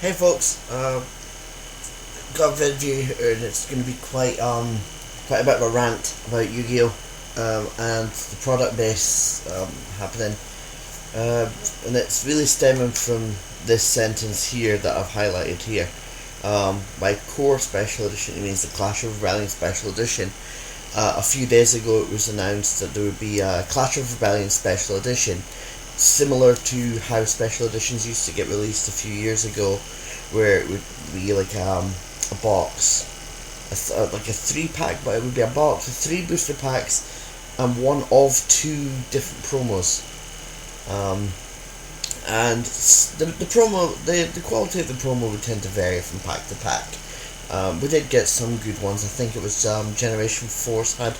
Hey folks, got a video here and it's going to be quite a bit of a rant about Yu-Gi-Oh! And the product base happening, and it's really stemming from this sentence here that I've highlighted here. By core special edition, it means the Clash of Rebellion special edition. A few days ago it was announced that there would be a Clash of Rebellion special edition, similar to how special editions used to get released a few years ago, where it would be like a box, like a 3-pack, but it would be a box with 3 booster packs and one of 2 different promos. And the quality of the promo would tend to vary from pack to pack. We did get some good ones. I think it was Generation Force had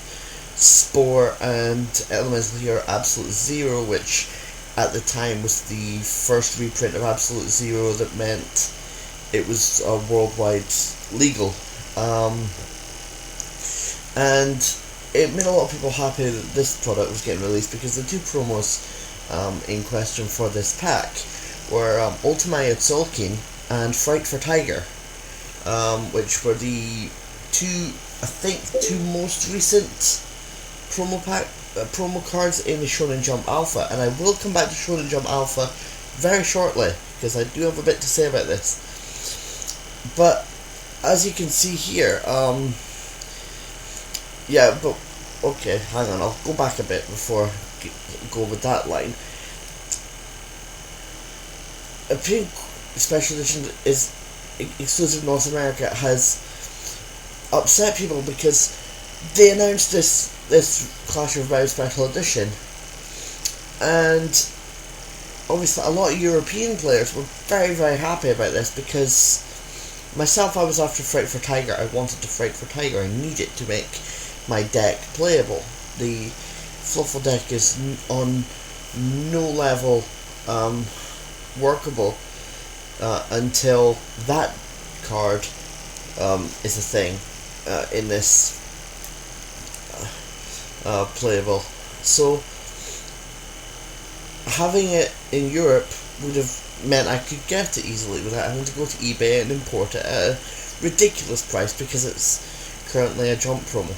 Spore and Elemental Hero Absolute Zero, which at the time was the first reprint of Absolute Zero that meant it was worldwide legal. And it made a lot of people happy that this product was getting released, because the 2 promos in question for this pack were Ultimate Tzolk'in and Fright for Tiger, which were the two most recent promo cards in the Shonen Jump Alpha. And I will come back to Shonen Jump Alpha very shortly, because I do have a bit to say about this. But as you can see here, okay, hang on, I'll go back a bit before I go with that line. A pink special edition is exclusive North America has upset people, because they announced this Clash of Rebellion special edition, and obviously a lot of European players were very, very happy about this, because myself, I was after Fright for Tiger. I wanted to Fright for Tiger. I needed to make my deck playable. The Fluffle deck is on no level workable until that card is a thing in this playable. So having it in Europe would have meant I could get it easily without having to go to eBay and import it at a ridiculous price, because it's currently a jump promo.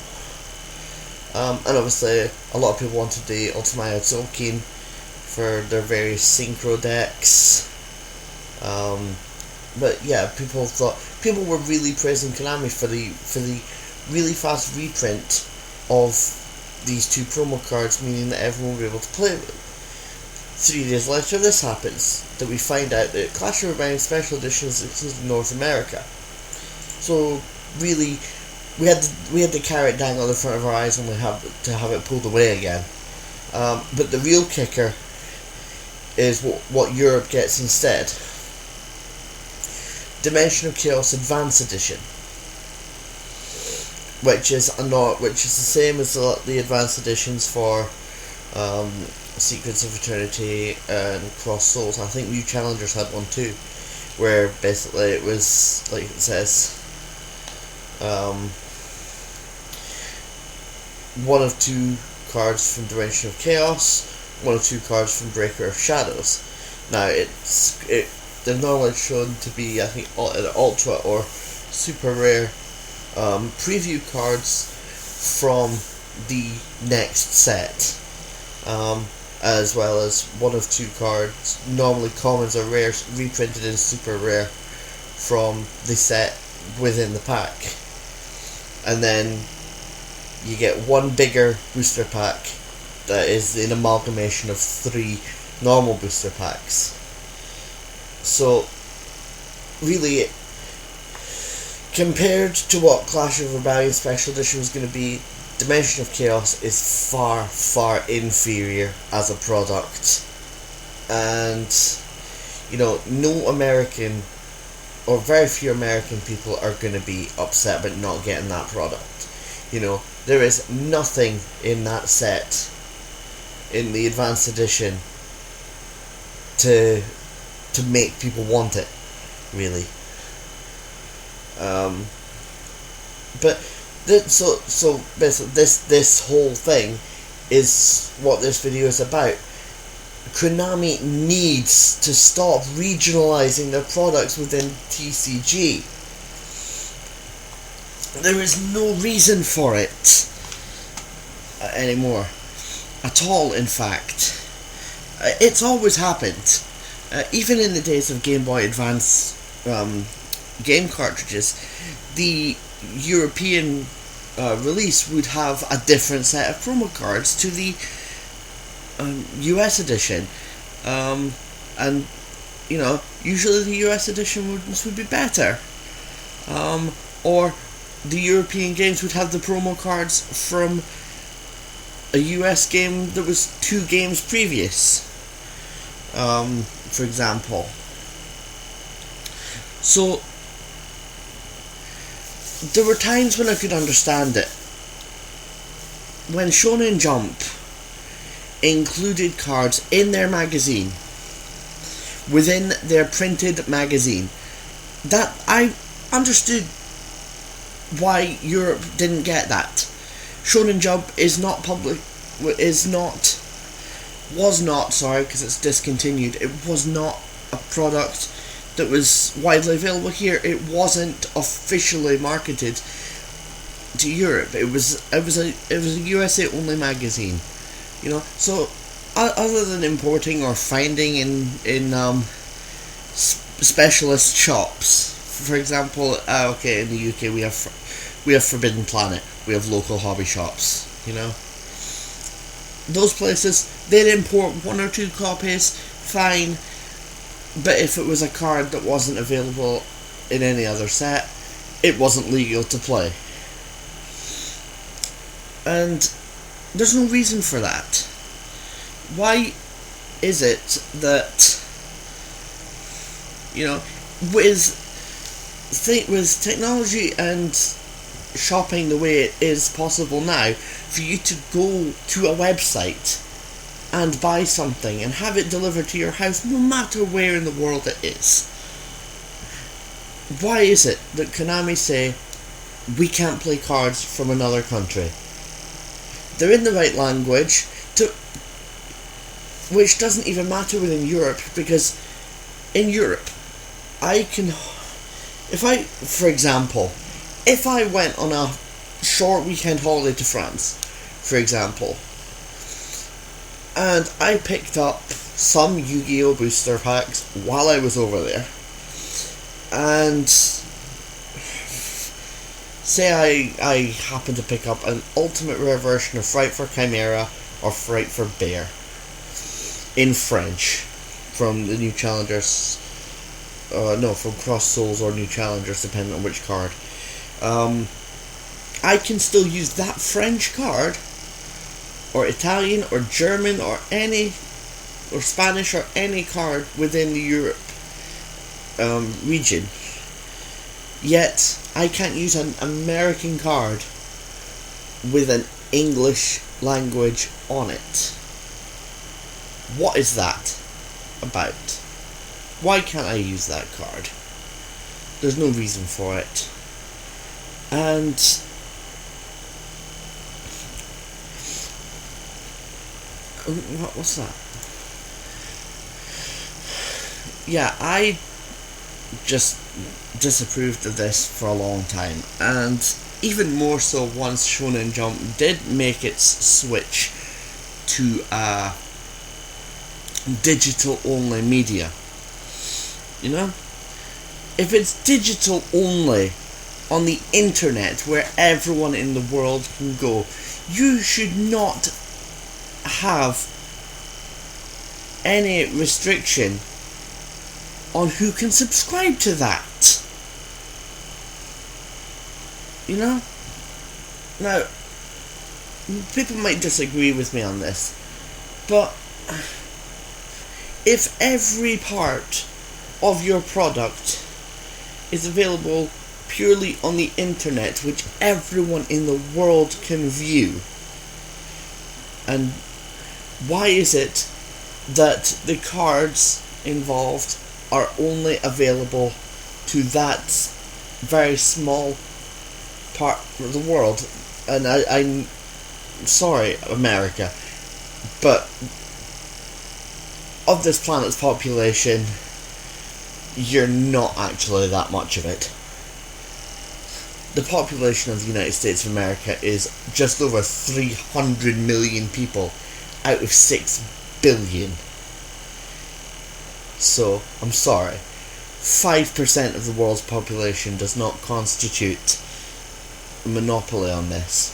And obviously a lot of people wanted the Ultimate Tzolk'in for their various synchro decks. But yeah, people were really praising Konami for the really fast reprint of these 2 promo cards, meaning that everyone will be able to play with. 3 days later, this happens, that we find out that Clash of Rebellion Special Edition is exclusive in North America. So really, we had the carrot dangling in front of our eyes, and we have to have it pulled away again. But the real kicker is what Europe gets instead. Dimension of Chaos Advance Edition, which is the same as the advanced editions for Secrets of Eternity and Cross Souls. I think New Challengers had one too, where basically it was, like it says, 1 of 2 cards from Dimension of Chaos, 1 of 2 cards from Breaker of Shadows. Now they're normally shown to be, I think, ultra or super rare preview cards from the next set, as well as 1 of 2 cards, normally commons or rares, reprinted in super rare from the set within the pack. And then you get 1 bigger booster pack that is an amalgamation of 3 normal booster packs. So really, compared to what Clash of Rebellion Special Edition was going to be, Dimension of Chaos is far, far inferior as a product. And, no American, or very few American people are going to be upset about not getting that product. There is nothing in that set, in the Advanced Edition, to make people want it, really. But so basically, this whole thing is what this video is about. Konami needs to stop regionalizing their products within TCG. There is no reason for it anymore. At all, in fact. It's always happened. Even in the days of Game Boy Advance game cartridges, the European release would have a different set of promo cards to the US edition. And, usually the US edition would be better. Or the European games would have the promo cards from a US game that was 2 games previous, for example. So there were times when I could understand it. When Shonen Jump included cards in their magazine, within their printed magazine, that I understood why Europe didn't get that. Shonen Jump was not, because it's discontinued, it was not a product that was widely available here. It wasn't officially marketed to Europe. It was a USA only magazine, So other than importing or finding in specialist shops, for example, in the UK we have Forbidden Planet, we have local hobby shops, Those places, they'd import 1 or 2 copies, fine, but if it was a card that wasn't available in any other set, it wasn't legal to play. And there's no reason for that. Why is it that, with technology and shopping the way it is possible now, for you to go to a website and buy something and have it delivered to your house, no matter where in the world it is, why is it that Konami say we can't play cards from another country? They're in the right language, which doesn't even matter within Europe, because in Europe, if I went on a short weekend holiday to France, for example, and I picked up some Yu-Gi-Oh! Booster packs while I was over there, and say I happened to pick up an ultimate rare version of Fright for Chimera or Fright for Bear in French from the New Challengers, from Cross Souls or New Challengers, depending on which card. I can still use that French card, or Italian, or German, or Spanish, or any card within the Europe region. Yet, I can't use an American card with an English language on it. What is that about? Why can't I use that card? There's no reason for it. And what's that? Yeah, I just disapproved of this for a long time, and even more so once Shonen Jump did make its switch to digital only media. If it's digital only on the internet where everyone in the world can go, you should not have any restriction on who can subscribe to that. Now, people might disagree with me on this, but if every part of your product is available purely on the internet, which everyone in the world can view, and why is it that the cards involved are only available to that very small part of the world? And I'm sorry, America, but of this planet's population, you're not actually that much of it. The population of the United States of America is just over 300 million people out of 6 billion. So, I'm sorry, 5% of the world's population does not constitute a monopoly on this.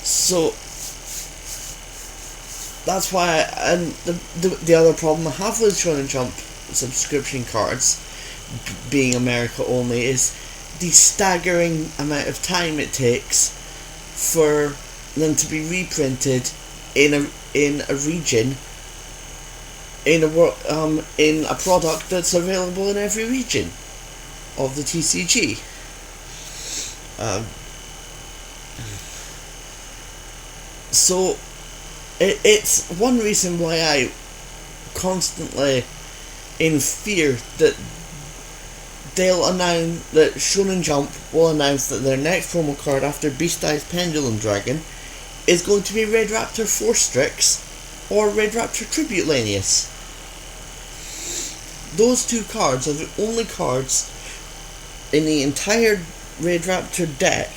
So, that's why, and the other problem I have with Shonen Jump subscription cards, being America only, is the staggering amount of time it takes for them to be reprinted in a region, in a product that's available in every region of the TCG. So it's one reason why I constantly in fear that they'll announce that Shonen Jump will announce that their next promo card after Beast Eye's Pendulum Dragon is going to be Red Raptor Force Strix or Red Raptor Tribute Lanius. Those two cards are the only cards in the entire Red Raptor deck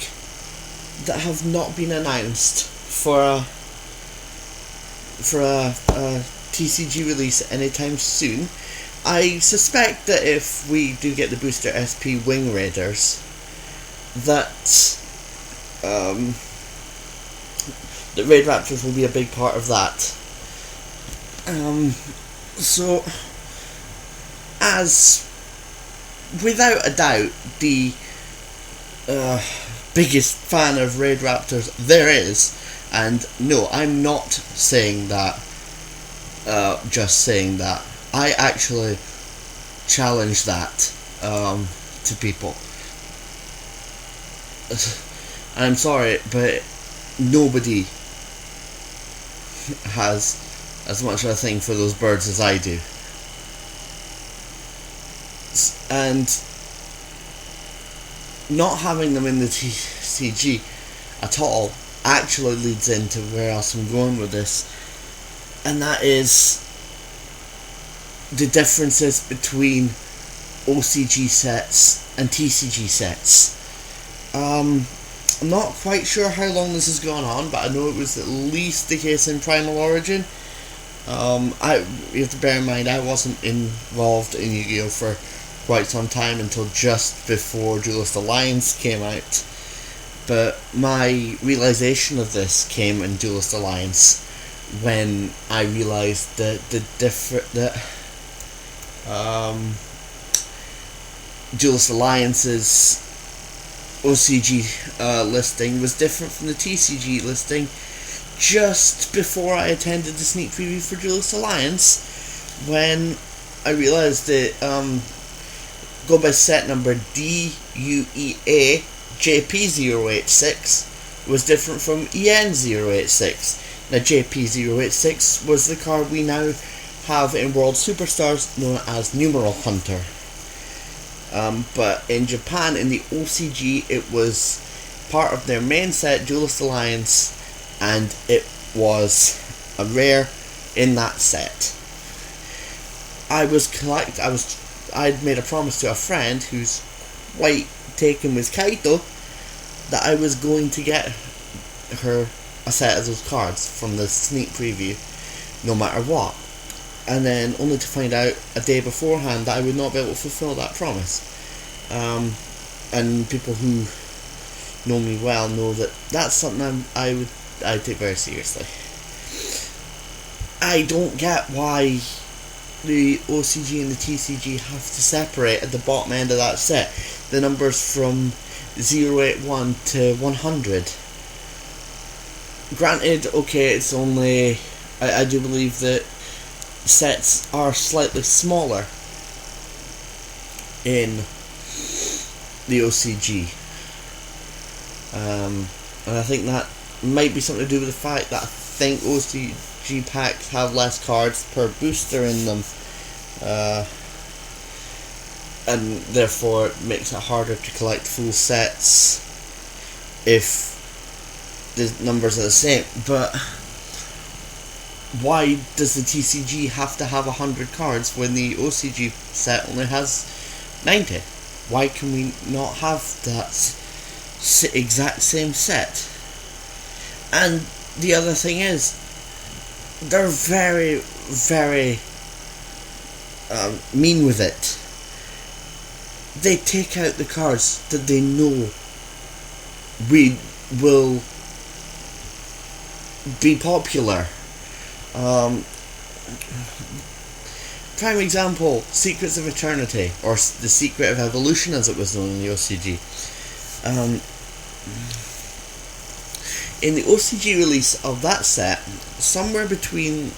that have not been announced for a TCG release anytime soon. I suspect that if we do get the booster SP Wing Raiders, that the Red Raptors will be a big part of that. So, as without a doubt the biggest fan of Red Raptors there is, and no, I'm not saying that, just saying that. I actually challenge that to people. I'm sorry, but nobody has as much of a thing for those birds as I do. And not having them in the TCG at all actually leads into where else I'm going with this, and that is the differences between OCG sets and TCG sets. I'm not quite sure how long this has gone on, but I know it was at least the case in Primal Origin. You have to bear in mind I wasn't involved in Yu-Gi-Oh! For quite some time until just before Duelist Alliance came out. But my realization of this came in Duelist Alliance when I realized that Duelist Alliance's OCG listing was different from the TCG listing just before I attended the sneak preview for Duelist Alliance, when I realized that go by set number DUEA JP086 was different from EN086. Now JP086 was the card we now have in World Superstars known as Numeral Hunter. But in Japan, in the OCG, it was part of their main set, Duelist Alliance, and it was a rare in that set. I'd made a promise to a friend who's quite taken with Kaito that I was going to get her a set of those cards from the sneak preview, no matter what. And then only to find out a day beforehand that I would not be able to fulfill that promise. And people who know me well know that that's something I take very seriously. I don't get why the OCG and the TCG have to separate at the bottom end of that set the numbers from 081 to 100. Granted, okay, it's only, I do believe that sets are slightly smaller in the OCG, and I think that might be something to do with the fact that I think OCG packs have less cards per booster in them, and therefore it makes it harder to collect full sets if the numbers are the same. But why does the TCG have to have 100 cards when the OCG set only has 90? Why can we not have that exact same set? And the other thing is, they're very, very mean with it. They take out the cards that they know we will be popular. Prime example, Secrets of Eternity, or the Secret of Evolution as it was known in the OCG. In the OCG release of that set, somewhere between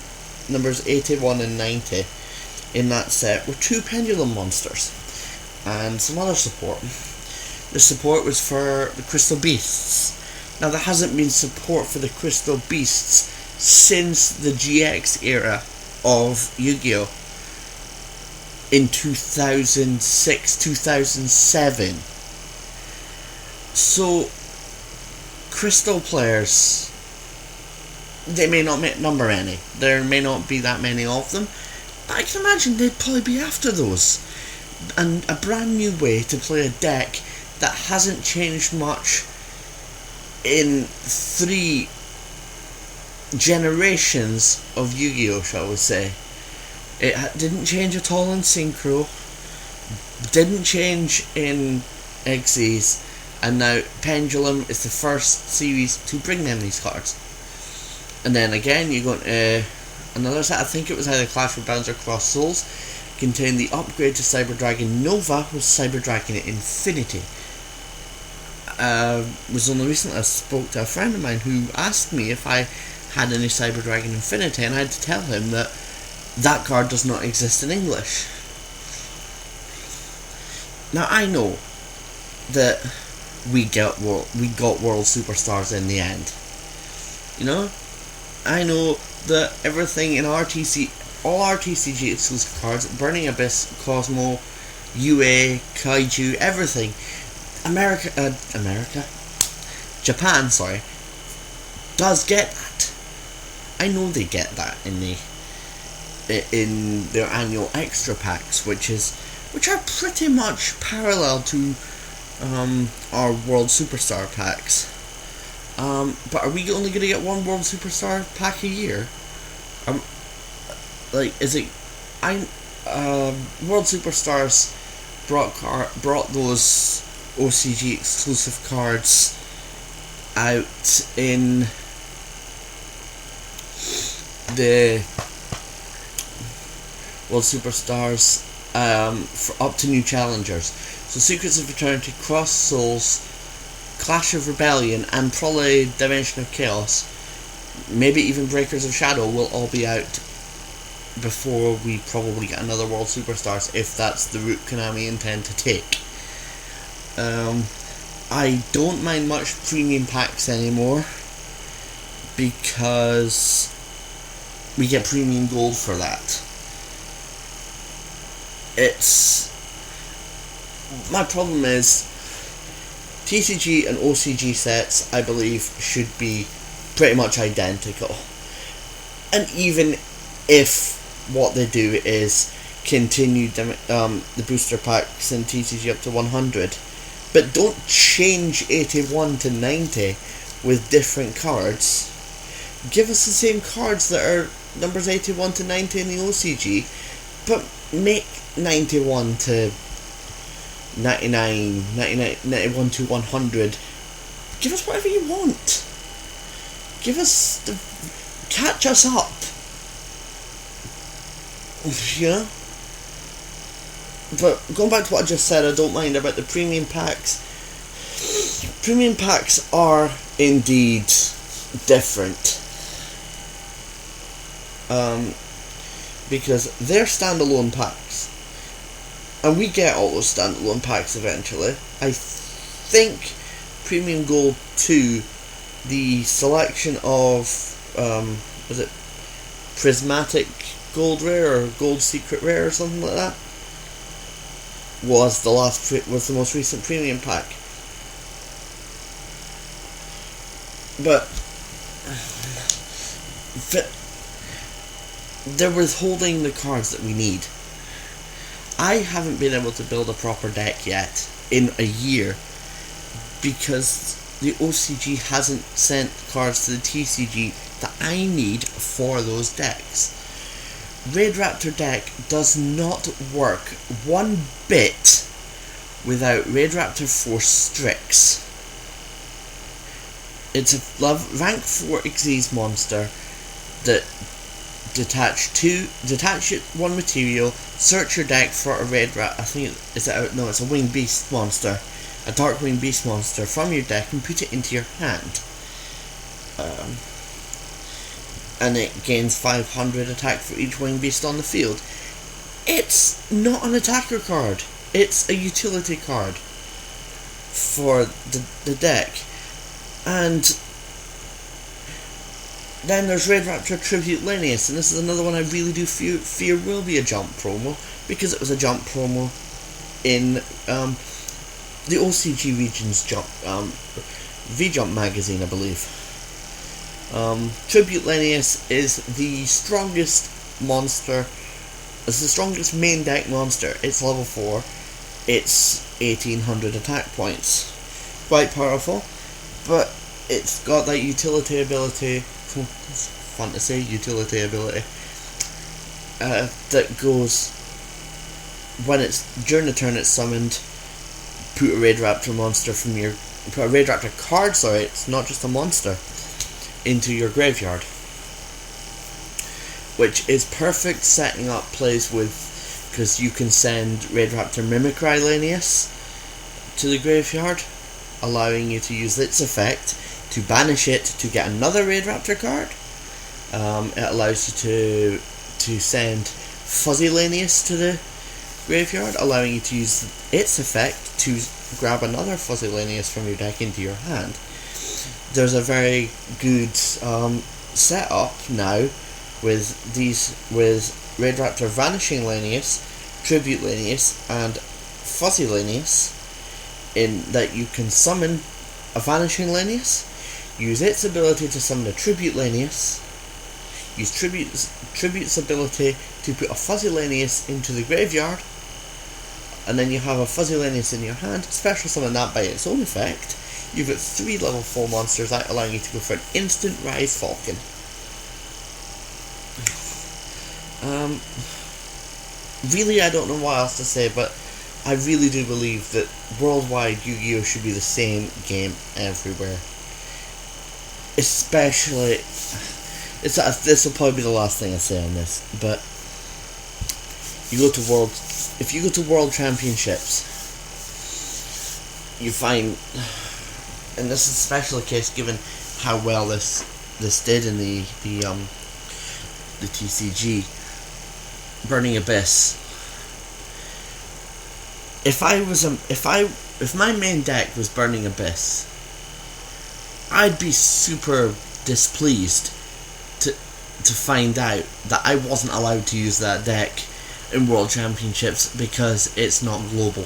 numbers 81 and 90 in that set were 2 pendulum monsters and some other support. The support was for the Crystal Beasts. Now there hasn't been support for the Crystal Beasts since the GX era of Yu-Gi-Oh! In 2006, 2007. So, Crystal players, they may not number any. There may not be that many of them. But I can imagine they'd probably be after those. And a brand new way to play a deck that hasn't changed much in 3 generations of Yu-Gi-Oh, shall we say. It didn't change at all in Synchro, didn't change in Xyz, and now Pendulum is the first series to bring them these cards. And then again, you go to another set, I think it was either Clash of Bounds or Cross Souls, contained the upgrade to Cyber Dragon Nova with Cyber Dragon Infinity. Was only recently I spoke to a friend of mine who asked me if I had any Cyber Dragon Infinity, and I had to tell him that that card does not exist in English. Now I know that we got World Superstars in the end. You know, I know that everything in RTC, all RTCG exclusive cards, Burning Abyss, Cosmo, UA, Kaiju, everything, Japan, does get that. I know they get that in their annual extra packs, which are pretty much parallel to our World Superstar packs. But are we only going to get one World Superstar pack a year? World Superstars brought those OCG exclusive cards out in the World Superstars for up to new challengers. So Secrets of Eternity, Cross Souls, Clash of Rebellion, and probably Dimension of Chaos, maybe even Breakers of Shadow, will all be out before we probably get another World Superstars, if that's the route Konami intend to take. I don't mind much premium packs anymore, because we get premium gold for that. My problem is TCG and OCG sets, I believe, should be pretty much identical. And even if what they do is continue the booster packs in TCG up to 100, but don't change 81 to 90 with different cards. Give us the same cards that are numbers 81 to 90 in the OCG, but make 91 to 99, 91 to 100. Give us whatever you want. Catch us up. You know? But going back to what I just said, I don't mind about the premium packs. Premium packs are indeed different. Because they're standalone packs. And we get all those standalone packs eventually. I think Premium Gold 2, the selection of, was it Prismatic Gold Rare or Gold Secret Rare or something like that, was the most recent premium pack. But they're withholding the cards that we need. I haven't been able to build a proper deck yet in a year because the OCG hasn't sent cards to the TCG that I need for those decks. Raid Raptor deck does not work one bit without Raid Raptor Force Strix. It's a rank 4 Xyz monster that detach it one material, search your deck for a Raid Raptor. I think it's a Winged Beast monster, a Dark Winged Beast monster from your deck, and put it into your hand. And it gains 500 attack for each Winged Beast on the field. It's not an attacker card. It's a utility card for the deck. And then there's Raid Raptor Tribute Linnaeus, and this is another one I really do fear will be a jump promo, because it was a jump promo in the OCG Regions V-Jump magazine, I believe. Tribute Linnaeus is the strongest monster. It's the strongest main deck monster. It's level 4. It's 1800 attack points. Quite powerful, but it's got that utility ability. It's fun to say, utility ability. That goes when it's during the turn it's summoned. Put a Raid Raptor monster from your put a Raid Raptor card. Sorry, it's not just a monster. Into your graveyard, which is perfect setting up plays with, because you can send Raid Raptor Mimicry Linnaeus to the graveyard, allowing you to use its effect to banish it to get another Raid Raptor card. It allows you to send Fuzzy Linnaeus to the graveyard, allowing you to use its effect to grab another Fuzzy Linnaeus from your deck into your hand. There's a very good setup now with Raid Raptor Vanishing Linnaeus, Tribute Linnaeus, and Fuzzy Linnaeus, in that you can summon a Vanishing Linnaeus, use its ability to summon a Tribute Linnaeus, use Tribute's ability to put a Fuzzy Linnaeus into the graveyard, and then you have a Fuzzy Linnaeus in your hand, special summon that by its own effect. You've got 3 level 4 monsters out, allowing you to go for an instant Rise Falcon. Really, I don't know what else to say, but I really do believe that worldwide Yu-Gi-Oh! Should be the same game everywhere. Especially, this will probably be the last thing I say on this, but if you go to World Championships, you find, and this is a special case given how well this did in the TCG, Burning Abyss. If my main deck was Burning Abyss, I'd be super displeased to find out that I wasn't allowed to use that deck in World Championships because it's not global.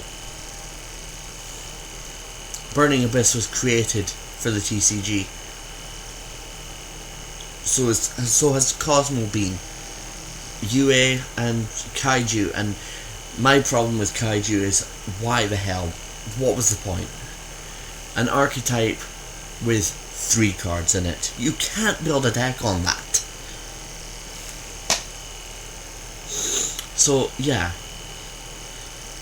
Burning Abyss was created for the TCG. So has Cosmo Beam, UA, and Kaiju. And my problem with Kaiju is, why the hell? What was the point? An archetype with 3 cards in it. You can't build a deck on that. So yeah,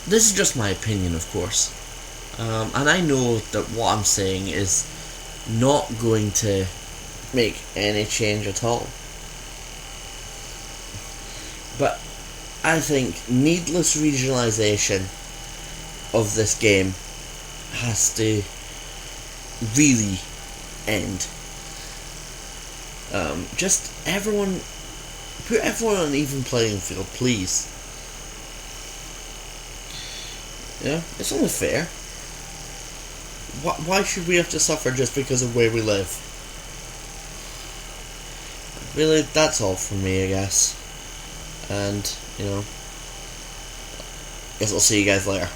this is just my opinion, of course. And I know that what I'm saying is not going to make any change at all. But I think needless regionalisation of this game has to really end. Just everyone, put everyone on an even playing field, please. Yeah, it's only fair. Why should we have to suffer just because of where we live? Really, that's all from me, I guess. And, guess I'll see you guys later.